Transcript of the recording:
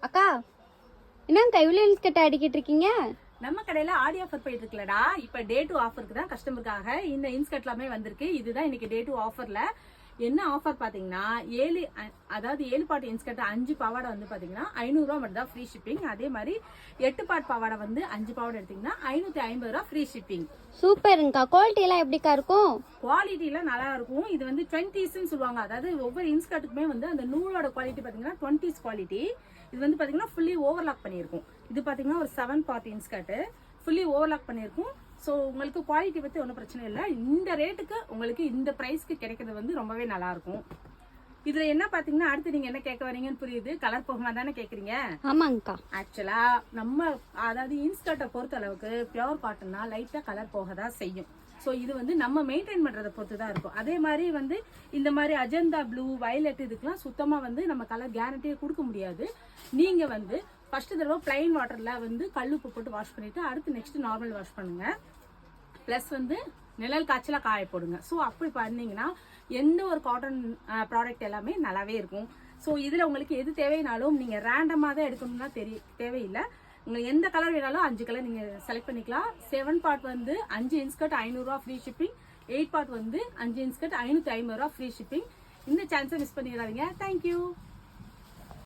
அக்கா என்னங்கக்கா இவ்வளோ இன்ஸ்கர்ட் அடிக்கிட்டு இருக்கீங்க? நம்ம கடையில ஆடி ஆஃபர் போயிட்டு இருக்குல்லடா. இப்ப டே 2 ஆஃபருக்கு தான் கஸ்டமருக்காக இந்த இன்ஸ்கர்ட் எல்லாமே வந்திருக்கு. இதுதான் இன்னைக்கு டே 2 ஆஃபர்ல என்ன ஆஃபர் பாத்தீங்கன்னா 7 பாட் இன்ஸ்கர்ட் 5 பாவாடை வந்து பாத்தீங்கன்னா 500 ரூபா மட்டும் தான் ஃப்ரீ ஷிப்பிங். அதே மாதிரி 8 பாட் பாவாடை வந்து 5 பாவாடை எடுத்தீங்கன்னா 550 ரூபா ஃப்ரீ ஷிப்பிங். சூப்பருங்கக்கா. குவாலிட்டி எல்லாம் எப்படிக்கா இருக்கும்? குவாலிட்டி எல்லாம் நல்லா இருக்கும். இது வந்து 20s சொல்லுவாங்க. அதாவது ஒவ்வொரு இன்ஸ்கர்ட்டுக்குமே வந்து அந்த நூலோட குவாலிட்டி பாத்தீங்கன்னா 20s குவாலிட்டி. இது வந்து பாத்தீங்கன்னா ஃபுல்லி ஓவர்லாக் பண்ணியிருக்கும். இது பாத்தீங்கன்னா ஒரு 7 பார்ட் இன்ஸ்கர்ட் ஃபுல்லி ஓவர்லாக் பண்ணியிருக்கும். ஸோ உங்களுக்கு குவாலிட்டி பத்தி ஒன்றும் பிரச்சனை இல்லை. இந்த ரேட்டுக்கு உங்களுக்கு இந்த ப்ரைஸ்க்கு கிடைக்கிறது வந்து ரொம்பவே நல்லா இருக்கும். இதுல என்ன பாத்தீங்கன்னா அடுத்து நீங்க என்ன கேட்க வரீங்கன்னு புரியுது. கலர் போகுமா தானே கேக்குறீங்க? ஆமாங்கக்கா. ஆக்சுவலா நம்ம அதாவது இன்ஸ்கர்ட்டை பொறுத்த அளவுக்கு பியோர் காட்டன்னா லைட்டா கலர் போக தான் செய்யும். ஸோ இது வந்து நம்ம மெயின்டைன் பண்றதை பொறுத்து தான் இருக்கும். அதே மாதிரி வந்து இந்த மாதிரி அஜந்தா ப்ளூ வயலட் இதுக்கெல்லாம் சுத்தமா வந்து நம்ம கலர் கேரண்டியே கொடுக்க முடியாது. நீங்க வந்து ஃபர்ஸ்ட் தடவை பிளைன் வாட்டர்ல வந்து கல்லுப்பு போட்டு வாஷ் பண்ணிட்டு அடுத்து நெக்ஸ்ட் நார்மல் வாஷ் பண்ணுங்க. பிளஸ் வந்து நிழல் காய்ச்சலா காய போடுங்க. ஸோ அப்படி பண்ணீங்கன்னா எந்த ஒரு காட்டன் ப்ராடக்ட் எல்லாமே நல்லாவே இருக்கும். ஸோ இதுல உங்களுக்கு எது தேவைனாலும் நீங்க ரேண்டமா தான் எடுக்கணும்னா தேவையில்லை. உங்களுக்கு எந்த கலர் வேணாலும் 5 கலர் நீங்க செலக்ட் பண்ணிக்கலாம். 7 பார்ட் வந்து 5 இன்ஸ்கர்ட் 500 ரூபா ஃப்ரீ ஷிப்பிங். 8 பார்ட் வந்து 5 இன்ஸ்கர்ட் 550 ரூபா ஃப்ரீ ஷிப்பிங். இந்த சான்ஸை மிஸ் பண்ணிடாதீங்க. தேங்க்யூ.